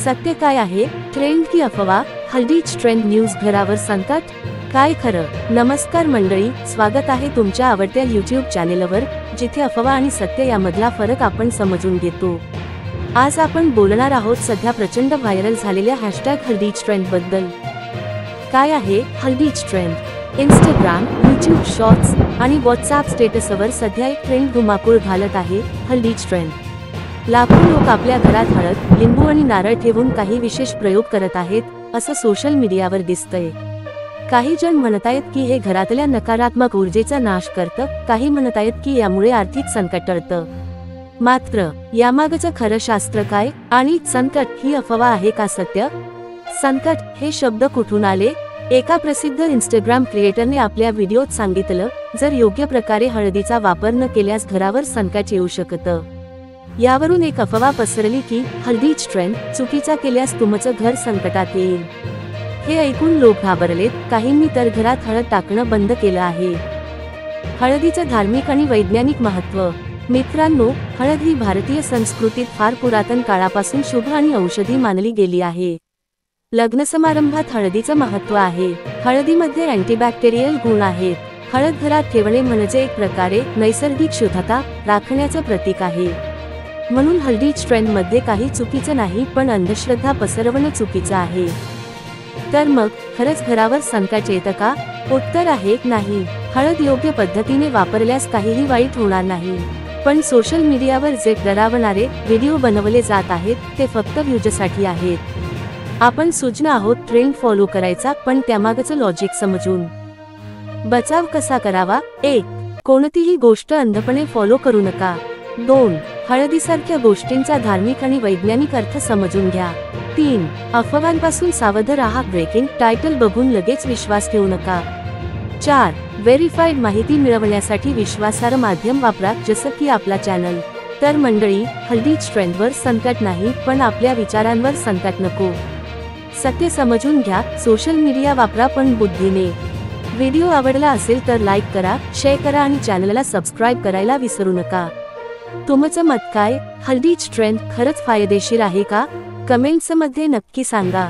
सत्य काय आहे? ट्रेंड की अफवा? हल्दीच ट्रेंड न्यूज घरावर संकट, काय खरं? नमस्कार मंडळी, स्वागत आहे तुमच्या आवडत्या YouTube चॅनेलवर, जिथे अफवा आणि सत्य यामधला फरक आपण समजून घेतो। आज आपण बोलणार आहोत सध्या प्रचंड व्हायरल झालेल्या #हल्दीच ट्रेंड बद्दल। काय आहे हल्दीच ट्रेंड? इंस्टाग्राम, YouTube शॉर्ट्स आणि व्हॉट्सअप स्टेटसवर सध्या एक ट्रेंड धुमाकूळ घालत आहे, हल्दीच ट्रेंड। लाखो लोक आपल्या घरात हळद, लिंबू आणि नारळ ठेवून काही विशेष प्रयोग करत आहेत, असं सोशल मीडियावर दिसतंय। काही जण म्हणतायत की हे घरातल्या नकारात्मक ऊर्जेचा नाश करतं, काही म्हणतायत की यामुळे आर्थिक संकट टळतं। मात्र यामागचं खरं शास्त्र काय? आणि संकट ही अफवा आहे का सत्य? संकट हे शब्द कुठून आले? एका प्रसिद्ध इंस्टाग्राम क्रिएटरने आपल्या व्हिडिओत सांगितलं, जर योग्य प्रकारे हळदीचा वापर न केल्यास घरावर संकट येऊ शकतं। यावरून एक अफवा पसरली की हल्दीच ट्रेंड चुकीचा केल्यास तुमचं घर संकटात येईल। हे ऐकून लोक घाबरलेत, काहींनी तर घरात हळद टाकणं बंद केलं आहे। हळदीचं धार्मिक आणि वैज्ञानिक महत्त्व। मित्रांनो, हळद ही भारतीय संस्कृतीत फार पुरातन काळापासून शुभ आणि औषधी मानली गेली आहे। लग्न समारंभात हळदीचं महत्त्व आहे। हळदीमध्ये अँटीबॅक्टेरियल गुण आहेत। हळद घरात ठेवणे म्हणजे एक प्रकारे नैसर्गिक शुद्धता राखण्याचं प्रतीक आहे। म्हणून हल्दीच ट्रेंडमध्ये काही चुकीचं नाही, पण अंधश्रद्धा पसरवणं चुकीचं आहे। तर मग खरंच घरावर संकट येतं का? उत्तर आहे नाही। हळद योग्य पद्धतीने वापरल्यास काहीही वाईट होणार नाही, पण सोशल मीडियावर जे डरावणारे व्हिडिओ बनवले जात आहेत ते फक्त व्ह्यूजसाठी आहेत। आपण सूचना आहोत ट्रेंड फॉलो करायचा, पण त्यामागचं लॉजिक समजून। बचाव कसा करावा? 1. कोणतीही गोष्ट अंधपणे फॉलो करू नका। 2. हळदीसारख्या गोष्टींचा धार्मिक आणि वैज्ञानिक अर्थ समजून घ्या। 3. अफवांपासून सावध राहा, ब्रेकिंग टायटल बघून लगेच विश्वास ठेवू नका। 4. व्हेरीफाईड माहिती मिळवण्यासाठी विश्वासार्ह माध्यम वापरा, जसं की आपला चॅनल। तर मंडळी, हल्दीच ट्रेंडवर संकट नाही, पण आपल्या विचारांवर संकट नको। सत्य समजून घ्या, सोशल मीडिया वापरा पण बुद्धीने। व्हिडिओ आवडला असेल तर लाईक करा, शेअर करा आणि चॅनलला सबस्क्राईब करायला विसरू नका। तुमचं मत काय? हल्दीच ट्रेंड खरंच फायदेशीर आहे का? कमेंट्समध्ये नक्की सांगा।